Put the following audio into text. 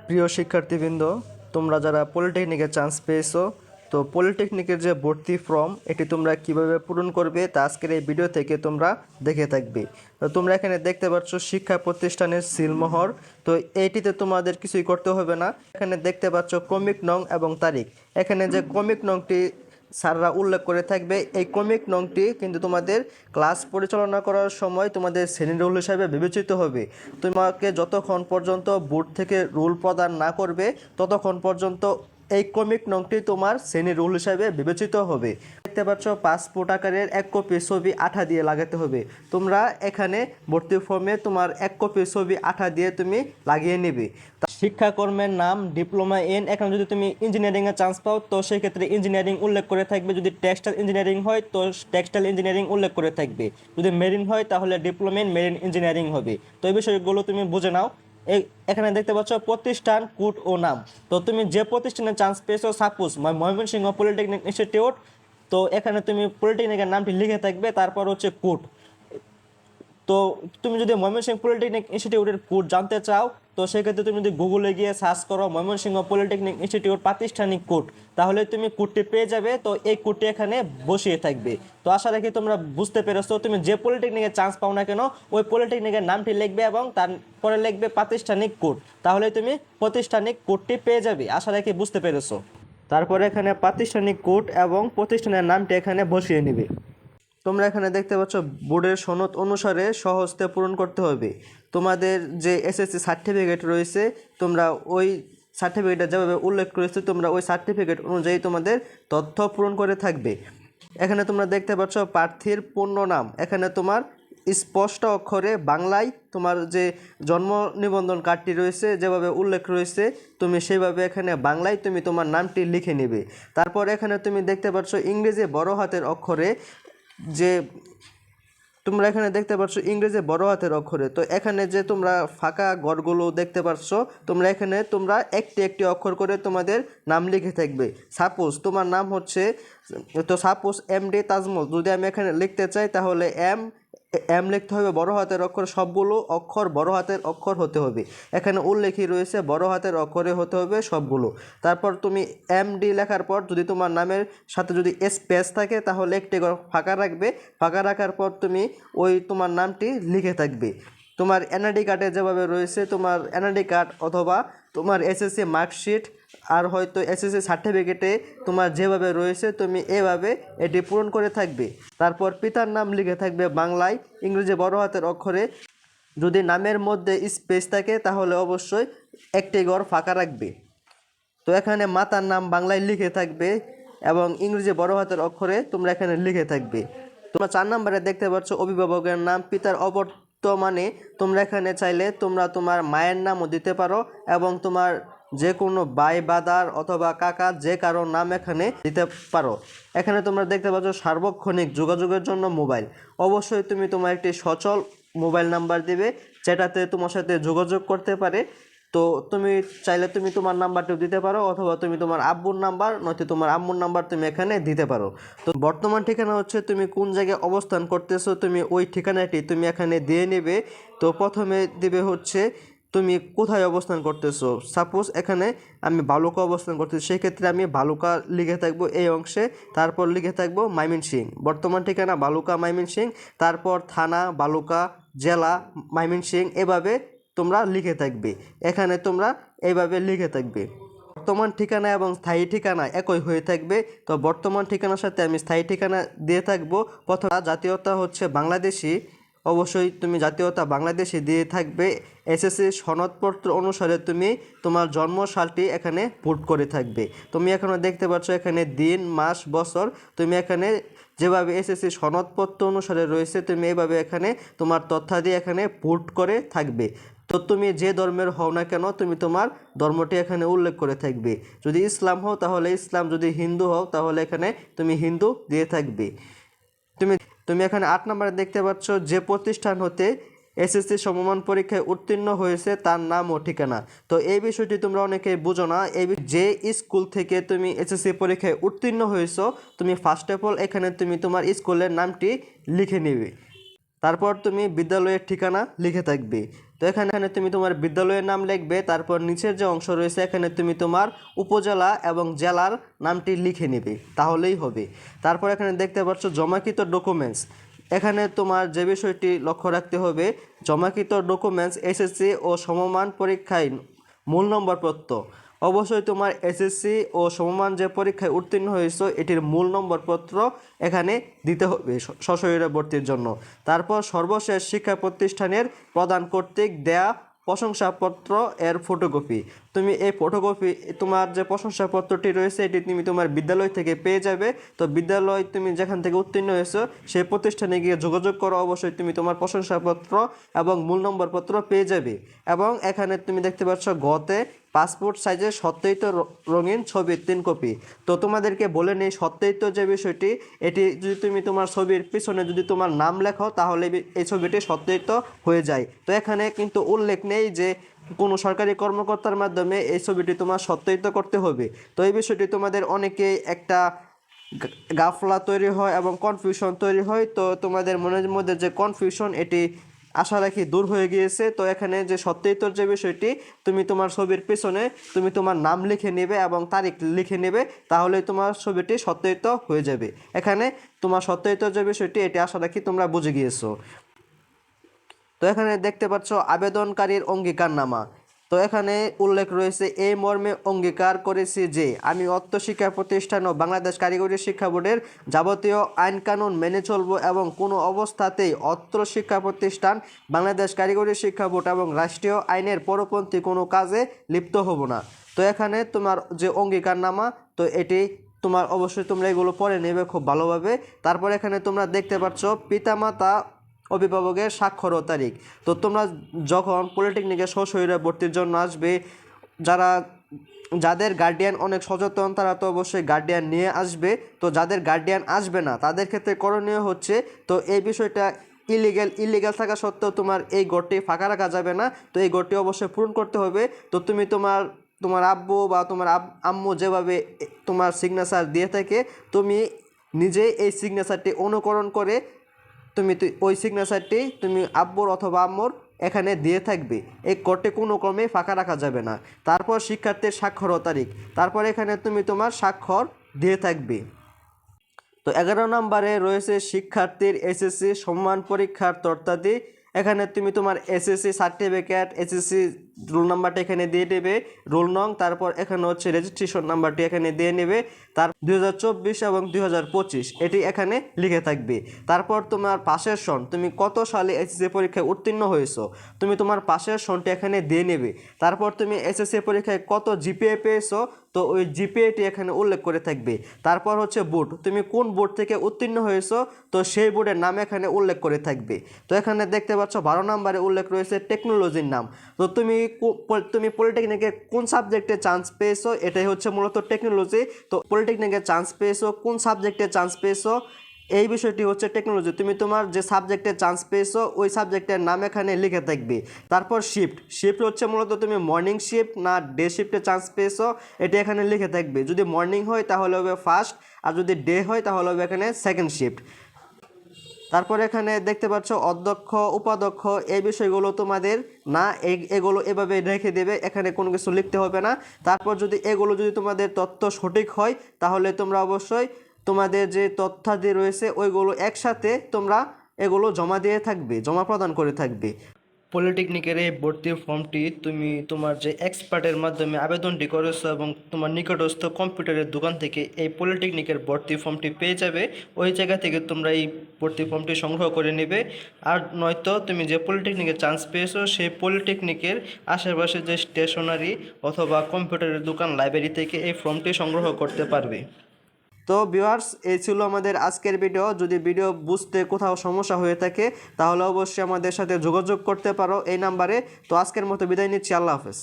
প্রিয় শিক্ষার্থীবৃন্দ, তোমরা যারা পলিটেকনিকে চান্স পেয়েছো, তো পলিটেকনিকের যে ভর্তি ফর্ম এটি তোমরা কিভাবে পূরণ করবে তা আজকের এই ভিডিও থেকে তোমরা দেখে থাকবে। তো তোমরা এখানে দেখতে পাচ্ছ শিক্ষা প্রতিষ্ঠানের সিলমোহর। তো এইটিতে তোমাদের কিছুই করতে হবে না। এখানে দেখতে পাচ্ছ ক্রমিক নং এবং তারিখ। এখানে যে ক্রমিক নংটি স্যাররা উল্লেখ করে থাকবে, এই ক্রমিক নংটি কিন্তু তোমাদের ক্লাস পরিচালনা করার সময় তোমাদের শ্রেণী রুল হিসাবে বিবেচিত হবে। তোমাকে যতক্ষণ পর্যন্ত বোর্ড থেকে রুল প্রদান না করবে ততক্ষণ পর্যন্ত এই ক্রমিক নংটি তোমার শ্রেণী রুল হিসাবে বিবেচিত হবে। দেখতে পাচ্ছ পাসপোর্ট আকারের 1 কপি ছবি আঠা দিয়ে লাগাতে হবে। তোমরা এখানে ভর্তি ফর্মে তোমার 1 কপি ছবি আঠা দিয়ে তুমি লাগিয়ে নেবে। শিক্ষাকর্মের নাম ডিপ্লোমা ইন, এখানে যদি তুমি ইঞ্জিনিয়ারিংয়ে চান্স পাও তো সেক্ষেত্রে ইঞ্জিনিয়ারিং উল্লেখ করে থাকবে। যদি টেক্সটাইল ইঞ্জিনিয়ারিং হয় তো টেক্সটাইল ইঞ্জিনিয়ারিং উল্লেখ করে থাকবে। যদি মেরিন হয় তাহলে ডিপ্লোমা ইন মেরিন ইঞ্জিনিয়ারিং হবে। তো এই বিষয়গুলো তুমি বুঝে নাও। এখানে দেখতে পাচ্ছ প্রতিষ্ঠান, কোড ও নাম। তো তুমি যে প্রতিষ্ঠানে চান্স পেয়েছো, সাপোজ ময়মনসিংহ পলিটেকনিক ইনস্টিটিউট, তো এখানে তুমি পলিটেকনিকের নামটি লিখে থাকবে, তারপর হচ্ছে কোড। তো তুমি যদি ময়মনসিংহ পলিটেকনিক ইনস্টিটিউটের কোড জানতে চাও তো সেক্ষেত্রে তুমি যদি গুগলে গিয়ে সার্চ করো ময়মনসিংহ পলিটেকনিক ইনস্টিটিউট প্রাতিষ্ঠানিক কোড, তাহলে তুমি কোডটি পেয়ে যাবে। তো এই কোডটি এখানে বসিয়ে থাকবে। তো আশা রাখি তোমরা বুঝতে পেরেছো। তুমি যে পলিটেকনিকে চান্স পাও না কেন ওই পলিটেকনিকের নামটি লিখবে এবং তারপরে লিখবে প্রাতিষ্ঠানিক কোড, তাহলে তুমি প্রাতিষ্ঠানিক কোডটি পেয়ে যাবে। আশা রাখি বুঝতে পেরেছো। তারপরে এখানে প্রাতিষ্ঠানিক কোড এবং প্রতিষ্ঠানের নামটি এখানে বসিয়ে নেবে। তোমরা এখানে দেখতে পাচ্ছ বোর্ডের সনদ অনুসারে সহজতে পূরণ করতে হবে। তোমাদের যে এসএসসি সার্টিফিকেট রয়েছে, তোমরা ওই সার্টিফিকেটে যেভাবে উল্লেখ করেছে তোমরা ওই সার্টিফিকেট অনুযায়ী তোমাদের তথ্য পূরণ করে থাকবে। এখানে তোমরা দেখতে পাচ্ছ প্রার্থীর পূর্ণ নাম। এখানে তোমার স্পষ্ট অক্ষরে বাংলায় তোমার যে জন্ম নিবন্ধন কার্ডটি রয়েছে যেভাবে উল্লেখ রয়েছে তুমি সেইভাবে এখানে বাংলায় তুমি তোমার নামটি লিখে নেবে। তারপর এখানে তুমি দেখতে পাচ্ছ ইংরেজি বড় হাতের অক্ষরে যে তোমরা এখানে দেখতে পাচ্ছ ইংরেজি বড় হাতের অক্ষরে। তো এখানে যে তোমরা ফাঁকা ঘরগুলো দেখতে পাচ্ছ, তোমরা এখানে তোমরা একটি একটি অক্ষর করে তোমাদের নাম লিখে থাকবে। সাপোজ তোমার নাম হচ্ছে, তো সাপোজ এমডি তাজমল, যদি আমি এখানে লিখতে চাই তাহলে এম এম লিখতে হবে বড় হাতের অক্ষর, সবগুলো অক্ষর বড় হাতের অক্ষর হতে হবে। এখানে উল্লেখই রয়েছে বড় হাতের অক্ষরে হতে হবে সবগুলো। তারপর তুমি এমডি লেখার পর যদি তোমার নামের সাথে যদি স্পেস থাকে তাহলে একটি ঘর ফাঁকা রাখবে। ফাঁকা রাখার পর তুমি ওই তোমার নামটি লিখে থাকবে। তোমার এনআইডি কার্ডে যেভাবে রয়েছে তোমার এনআইডি কার্ড অথবা তোমার এসএসসি মার্কশিট আর হয়তো এসএসসি সার্টিফিকেটে তোমার যেভাবে রয়েছে তুমি এভাবে এটি পূরণ করে থাকবে। তারপর পিতার নাম লিখে থাকবে বাংলায়, ইংরেজি বড় হাতের অক্ষরে। যদি নামের মধ্যে স্পেস থাকে তাহলে অবশ্যই একটি ঘর ফাঁকা রাখবে। তো এখানে মাতার নাম বাংলায় লিখে থাকবে এবং ইংরেজি বড় হাতের অক্ষরে তোমরা এখানে লিখে থাকবে। তোমরা 4 নম্বরে দেখতে পাচ্ছ অভিভাবকের নাম। পিতার অবর্তমানে তোমরা এখানে চাইলে তোমরা তোমার মায়ের নামও দিতে পারো এবং তোমার যে কোনো ভাই বাদার অথবা কাকা যে কারো নাম এখানে দিতে পারো। এখানে তোমরা দেখতে পাচ্ছ সার্বক্ষণিক যোগাযোগের জন্য মোবাইল। অবশ্যই তুমি তোমার একটি সচল মোবাইল নাম্বার দিবে যেটাতে তোমার সাথে যোগাযোগ করতে পারে। তো তুমি চাইলে তুমি তোমার নাম্বারটিও দিতে পারো অথবা তুমি তোমার আব্বুর নাম্বার নয়তো তোমার আম্মুর নাম্বার তুমি এখানে দিতে পারো। তো বর্তমান ঠিকানা হচ্ছে তুমি কোন জায়গায় অবস্থান করতেছো তুমি ওই ঠিকানাটি তুমি এখানে দিয়ে নেবে। তো প্রথমে দিবে হচ্ছে তুমি কোথায় অবস্থান করতেছো। সাপোজ এখানে আমি বালুকা অবস্থান করতেছি, সেক্ষেত্রে আমি বালুকা লিখে থাকবো এই অংশে। তারপর লিখে থাকবো ময়মনসিংহ, বর্তমান ঠিকানা বালুকা ময়মনসিংহ। তারপর থানা বালুকা, জেলা ময়মনসিংহ, এভাবে তোমরা লিখে থাকবে। এখানে তোমরা এইভাবে লিখে থাকবে। বর্তমান ঠিকানা এবং স্থায়ী ঠিকানা একই হয়ে থাকবে। তো বর্তমান ঠিকানার সাথে আমি স্থায়ী ঠিকানা দিয়ে থাকবো। প্রথম জাতীয়তা হচ্ছে বাংলাদেশি, অবশ্যই তুমি জাতীয়তা বাংলাদেশি দিয়ে থাকবে। এসএসসি সনদপত্র অনুসারে তুমি তোমার জন্ম সালটি এখানে পুট করে থাকবে। তুমি এখানে দেখতে পাচ্ছ এখানে দিন মাস বছর তুমি এখানে যেভাবে এসএসসি সনদপত্র অনুসারে রয়েছে তুমি এইভাবে এখানে তোমার তথ্যাদি এখানে পুট করে থাকবে। তো তুমি যে ধর্মের হও না কেন তুমি তোমার ধর্মটি এখানে উল্লেখ করে থাকবে। যদি ইসলাম হও তাহলে ইসলাম, যদি হিন্দু হও তাহলে এখানে তুমি হিন্দু দিয়ে থাকবে। তুমি তুমি এখানে 8 নম্বরে দেখতে পাচ্ছ যে প্রতিষ্ঠান হতে এসএসসি সমমান পরীক্ষায় উত্তীর্ণ হয়েছে তার নাম ও ঠিকানা। তো এই বিষয়টি তোমরা অনেকেই বুঝো না। যে স্কুল থেকে তুমি এসএসসি পরীক্ষায় উত্তীর্ণ হয়েছো তুমি ফার্স্ট অফ অল এখানে তুমি তোমার স্কুলের নামটি লিখে নেবে। তারপর তুমি বিদ্যালয়ের ঠিকানা লিখে থাকবে। তো এখানে তুমি তোমার বিদ্যালয়ের নাম লিখবে, তারপর নিচের যে অংশ রয়েছে এখানে তুমি তোমার উপজেলা এবং জেলার নামটি লিখে নেবে, তাহলেই হবে। তারপর এখানে দেখতে পাচ্ছ জমাকৃত ডকুমেন্টস। এখানে তোমার যে বিষয়টি লক্ষ্য রাখতে হবে, জমাকৃত ডকুমেন্টস এসএসসি ও সমমান পরীক্ষায় মূল নম্বরপত্র। অবশ্যই তোমার এসএসসি ও সমমান যে পরীক্ষায় উত্তীর্ণ হয়েছে এটির মূল নম্বরপত্র এখানে দিতে হবে সশরীরে ভর্তির জন্য। তারপর সর্বশেষ শিক্ষা প্রতিষ্ঠানের প্রদান কর্তৃক দেয়া প্রশংসাপত্র এর ফটোকপি। তুমি এই ফটোকপি তোমার যে প্রশংসাপত্রটি রয়েছে এটি তুমি তোমার বিদ্যালয় থেকে পেয়ে যাবে। তো বিদ্যালয় তুমি যেখান থেকে উত্তীর্ণ হয়েছো সেই প্রতিষ্ঠানে গিয়ে যোগাযোগ করো, অবশ্যই তুমি তোমার প্রশংসাপত্র এবং মূল নম্বরপত্র পেয়ে যাবে। এবং এখানে তুমি দেখতে পাচ্ছ গতে পাসপোর্ট সাইজের সত্যায়িত রঙিন ছবির 3 কপি। তো তোমাদেরকে বলে নেই সত্যায়িত যে বিষয়টি, এটি যদি তুমি তোমার ছবির পিছনে যদি তোমার নাম লেখো তাহলে এই ছবিটি সত্যায়িত হয়ে যায়। তো এখানে কিন্তু উল্লেখ নেই যে কোনো সরকারি কর্মকর্তার মাধ্যমে এই ছবিটি তোমার সত্যায়িত করতে হবে। তো এই বিষয়টি তোমাদের অনেকেই একটা গাফলা তৈরি হয় এবং কনফিউশন তৈরি হয়। তো তোমাদের মনের মধ্যে যে কনফিউশন এটি আশা রাখি দূর হয়ে গিয়েছে। তো এখানে যে সত্যায়িতর যে বিষয়টি, তুমি তোমার ছবির পেছনে তুমি তোমার নাম লিখে নেবে এবং তারিখ লিখে নেবে, তাহলে তোমার ছবিটি সত্যায়িত হয়ে যাবে। এখানে তোমার সত্যায়িতর যে বিষয়টি এটি আশা রাখি তোমরা বুঝে গিয়েছো। তো এখানে দেখতে পাচ্ছ আবেদনকারীর অঙ্গীকারনামা। তো এখানে উল্লেখ রয়েছে এই মর্মে অঙ্গীকার করেছি যে আমি অত্র শিক্ষা প্রতিষ্ঠান ও বাংলাদেশ কারিগরি শিক্ষা বোর্ডের যাবতীয় আইনকানুন মেনে চলব এবং কোনো অবস্থাতেই অত্র শিক্ষা প্রতিষ্ঠান, বাংলাদেশ কারিগরি শিক্ষা বোর্ড এবং রাষ্ট্রীয় আইনের পরপন্থী কোনো কাজে লিপ্ত হব না। তো এখানে তোমার যে অঙ্গীকারনামা, তো এটি তোমার অবশ্যই তোমরা এগুলো পড়ে নেবে খুব ভালোভাবে। তারপর এখানে তোমরা দেখতে পাচ্ছ পিতামাতা অভিভাবকের স্বাক্ষর ও তারিখ। তো তোমরা যখন পলিটেকনিকে সশরীরে ভর্তির জন্য আসবে, যাদের গার্ডিয়ান অনেক সচেতন তারা তো অবশ্যই গার্ডিয়ান নিয়ে আসবে। তো যাদের গার্ডিয়ান আসবে না তাদের ক্ষেত্রে করণীয় হচ্ছে, তো এই বিষয়টা ইলিগ্যাল থাকা সত্ত্বেও তোমার এই ঘরটি ফাঁকা রাখা যাবে না। তো এই ঘরটি অবশ্যই পূরণ করতে হবে। তো তুমি তোমার আব্বু বা তোমার আম্মু যেভাবে তোমার সিগনেচার দিয়ে থাকে, তুমি নিজে এই সিগনেচারটি অনুকরণ করে তুমি ওই সিগনেচারটি তুমি আব্বুর অথবা আম্মুর এখানে দিয়ে থাকবে। এই কোডটি কোনো ক্রমে ফাঁকা রাখা যাবে না। তারপর শিক্ষার্থীর স্বাক্ষর ও তারিখ, তারপর এখানে তুমি তোমার স্বাক্ষর দিয়ে থাকবে। তো 11 নম্বরে রয়েছে শিক্ষার্থীর এসএসসি সম্মান পরীক্ষার তথ্যাদি। এখানে তুমি তোমার এসএসসি সার্টিফিকেট, এসএসসি রোল নাম্বারটা এখানে দিয়ে দেবে, রোল নং, তারপর এখানে হচ্ছে রেজিস্ট্রেশন নাম্বারটি এখানে দিয়ে নেবে, তার 2024 এবং 2025 এটি এখানে লিখে থাকবে। তারপর তোমার পাশের সন, তুমি কত সালে এসএসসি পরীক্ষায় উত্তীর্ণ হয়েছো তুমি তোমার পাশের সনটি এখানে দিয়ে নেবে। তারপর তুমি এসএসসি পরীক্ষায় কত জিপিএ পেয়েছো, তো ওই জিপিএটি এখানে উল্লেখ করে থাকবে। তারপর হচ্ছে বোর্ড, তুমি কোন বোর্ড থেকে উত্তীর্ণ হয়েছো তো সেই বোর্ডের নাম এখানে উল্লেখ করে থাকবে। তো এখানে দেখতে পাচ্ছ 12 নম্বরে উল্লেখ রয়েছে টেকনোলজির নাম। তো তুমি পলিটেকনিকে কোন সাবজেক্টে চান্স পেয়েছো, এটাই হচ্ছে মূলত টেকনোলজি। তো পলিটেকনিকে চান্স পেয়েছো, কোন সাবজেক্টে চান্স পেয়েছো, এই বিষয়টি হচ্ছে টেকনোলজি। তুমি তোমার যে সাবজেক্টে চান্স পেয়েছো ওই সাবজেক্টের নাম এখানে লিখে থাকবে। তারপর শিফট হচ্ছে মূলত তুমি মর্নিং শিফট না ডে শিফটে চান্স পেয়েছো এটি এখানে লিখে থাকবে। যদি মর্নিং হয় তাহলে হবে ফার্স্ট, আর যদি ডে হয় তাহলে হবে এখানে সেকেন্ড শিফট। তারপর এখানে দেখতে পাচ্ছ অধ্যক্ষ, উপাধ্যক্ষ, এই বিষয়গুলো তোমাদের না, এগুলো এভাবে রেখে দেবে, এখানে কোনো কিছু লিখতে হবে না। তারপর এগুলো যদি তোমাদের তথ্য সঠিক হয় তাহলে তোমরা অবশ্যই তোমাদের যে তথ্যাদি রয়েছে ওইগুলো একসাথে তোমরা এগুলো জমা দিয়ে থাকবে, জমা প্রদান করে থাকবে। পলিটেকনিকের এই ভর্তি ফর্মটি তুমি তোমার যে এক্সপার্টের মাধ্যমে আবেদনটি করেছো এবং তোমার নিকটস্থ কম্পিউটারের দোকান থেকে এই পলিটেকনিকের ভর্তি ফর্মটি পেয়ে যাবে। ওই জায়গা থেকে তোমরা এই ভর্তি ফর্মটি সংগ্রহ করে নেবে। আর নয়তো তুমি যে পলিটেকনিকে চান্স পেয়েছো সেই পলিটেকনিকের আশেপাশে যে স্টেশনারি অথবা কম্পিউটারের দোকান, লাইব্রেরি থেকে এই ফর্মটি সংগ্রহ করতে পারবে। তো ভিউয়ার্স, এই ছিল আমাদের আজকের ভিডিও। যদি ভিডিও বুঝতে কোথাও সমস্যা হয়ে থাকে তাহলে অবশ্যই আমাদের সাথে যোগাযোগ করতে পারো এই নাম্বারে। তো আজকের মতো বিদায় নিচ্ছি, আল্লাহ হাফেজ।